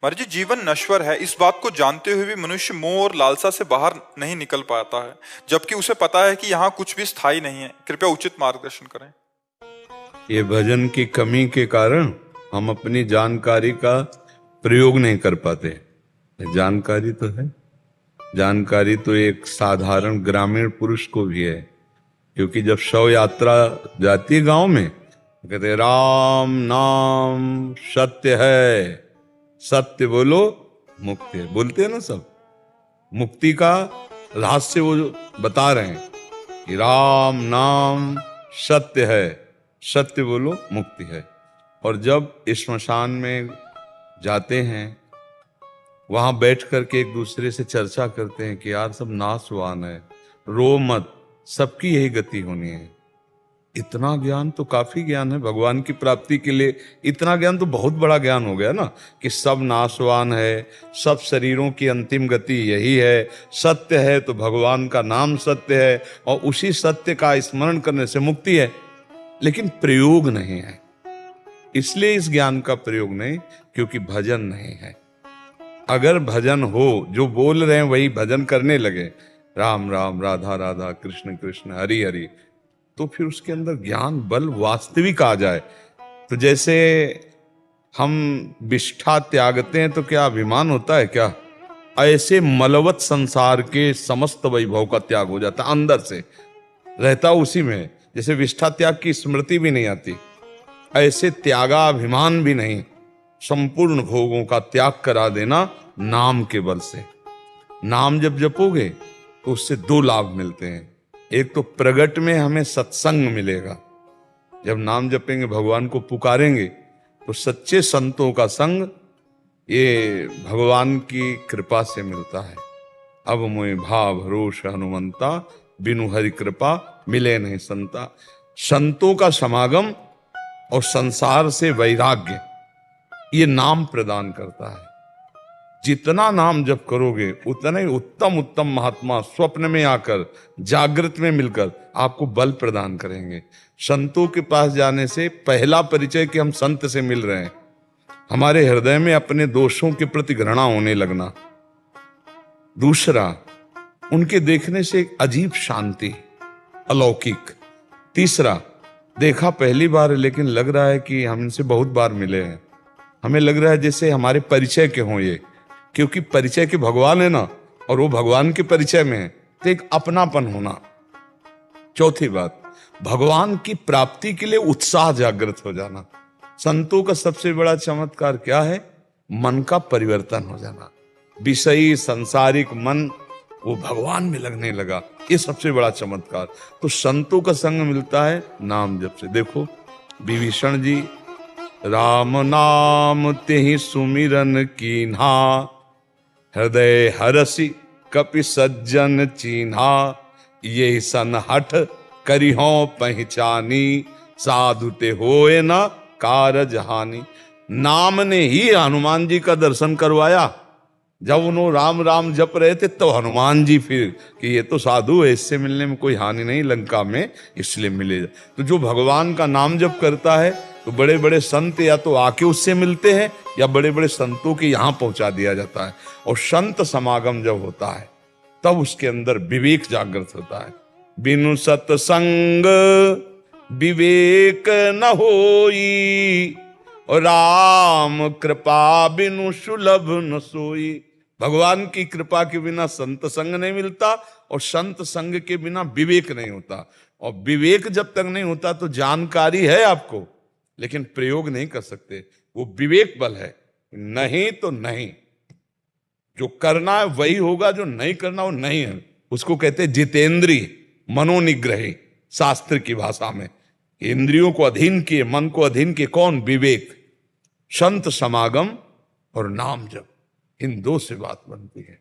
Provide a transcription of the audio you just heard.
महाराज जी, जीवन नश्वर है, इस बात को जानते हुए भी मनुष्य मोह और लालसा से बाहर नहीं निकल पाता है, जबकि उसे पता है कि यहाँ कुछ भी स्थायी नहीं है। कृपया उचित मार्गदर्शन करें। ये भजन की कमी के कारण हम अपनी जानकारी का प्रयोग नहीं कर पाते। जानकारी तो है, जानकारी तो एक साधारण ग्रामीण पुरुष को भी है, क्योंकि जब शव यात्रा जाती है गांव में, कहते राम नाम सत्य है, सत्य बोलो मुक्ति है। बोलते हैं ना सब, मुक्ति का रहस्य वो जो बता रहे हैं कि राम नाम सत्य है, सत्य बोलो मुक्ति है। और जब श्मशान में जाते हैं, वहां बैठ करके एक दूसरे से चर्चा करते हैं कि यार सब नाशवान है, रो मत, सबकी यही गति होनी है। इतना ज्ञान तो काफी ज्ञान है भगवान की प्राप्ति के लिए। इतना ज्ञान तो बहुत बड़ा ज्ञान हो गया ना, कि सब नाशवान है, सब शरीरों की अंतिम गति यही है, सत्य है तो भगवान का नाम सत्य है, और उसी सत्य का स्मरण करने से मुक्ति है। लेकिन प्रयोग नहीं है, इसलिए इस ज्ञान का प्रयोग नहीं, क्योंकि भजन नहीं है। अगर भजन हो, जो बोल रहे हैं वही भजन करने लगे, राम राम राधा राधा कृष्ण कृष्ण हरि हरि, तो फिर उसके अंदर ज्ञान बल वास्तविक आ जाए। तो जैसे हम विष्ठा त्यागते हैं तो क्या अभिमान होता है क्या? ऐसे मलवत संसार के समस्त वैभव का त्याग हो जाता, अंदर से रहता उसी में। जैसे विष्ठा त्याग की स्मृति भी नहीं आती, ऐसे त्यागा अभिमान भी नहीं, संपूर्ण भोगों का त्याग करा देना नाम के बल से। नाम जब जपोगे तो उससे दो लाभ मिलते हैं। एक तो प्रगट में हमें सत्संग मिलेगा, जब नाम जपेंगे भगवान को पुकारेंगे तो सच्चे संतों का संग ये भगवान की कृपा से मिलता है। अब मोहि भाव भरोस हनुमंता, बिनु हरि कृपा मिले नहीं संता। संतों का समागम और संसार से वैराग्य ये नाम प्रदान करता है। जितना नाम जप करोगे उतना ही उत्तम उत्तम महात्मा स्वप्न में आकर, जागृत में मिलकर आपको बल प्रदान करेंगे। संतों के पास जाने से पहला परिचय कि हम संत से मिल रहे हैं, हमारे हृदय में अपने दोषों के प्रति घृणा होने लगना। दूसरा, उनके देखने से एक अजीब शांति, अलौकिक। तीसरा, देखा पहली बार है लेकिन लग रहा है कि हम इनसे बहुत बार मिले हैं, हमें लग रहा है जैसे हमारे परिचय के हों ये, क्योंकि परिचय के भगवान है ना, और वो भगवान के परिचय में है, तो एक अपनापन होना। चौथी बात, भगवान की प्राप्ति के लिए उत्साह जागृत हो जाना। संतों का सबसे बड़ा चमत्कार क्या है? मन का परिवर्तन हो जाना। विषयी सांसारिक मन वो भगवान में लगने लगा, ये सबसे बड़ा चमत्कार। तो संतों का संग मिलता है नाम जप से। देखो विभीषण जी, राम नाम तेहि सुमिरन कीन्हा, हृदय हरसि कपि सज्जन चीन्हा, ये सन हठ करिहो पहचानी, साधु ते होए न कारज हानि। नाम ने ही हनुमान जी का दर्शन करवाया। जब उन्होंने राम राम जप रहे थे तो हनुमान जी फिर कि ये तो साधु है, इससे मिलने में कोई हानि नहीं लंका में, इसलिए मिले। तो जो भगवान का नाम जप करता है तो बड़े बड़े संत या तो आके उससे मिलते हैं या बड़े बड़े संतों के यहां पहुंचा दिया जाता है। और संत समागम जब होता है तब उसके अंदर विवेक जागृत होता है। बिनु सत्संग विवेक न होई, और राम कृपा बिनु सुलभ न सोई। भगवान की कृपा के बिना संत संग नहीं मिलता, और संत संग के बिना विवेक नहीं होता। और विवेक जब तक नहीं होता तो जानकारी है आपको, लेकिन प्रयोग नहीं कर सकते। वो विवेक बल है, नहीं तो नहीं। जो करना है वही होगा, जो नहीं करना वो नहीं है। उसको कहते हैं जितेंद्रिय मनोनिग्रही, शास्त्र की भाषा में। इंद्रियों को अधीन किए, मन को अधीन किए कौन? विवेक। संत समागम और नाम जप, इन दो से बात बनती है।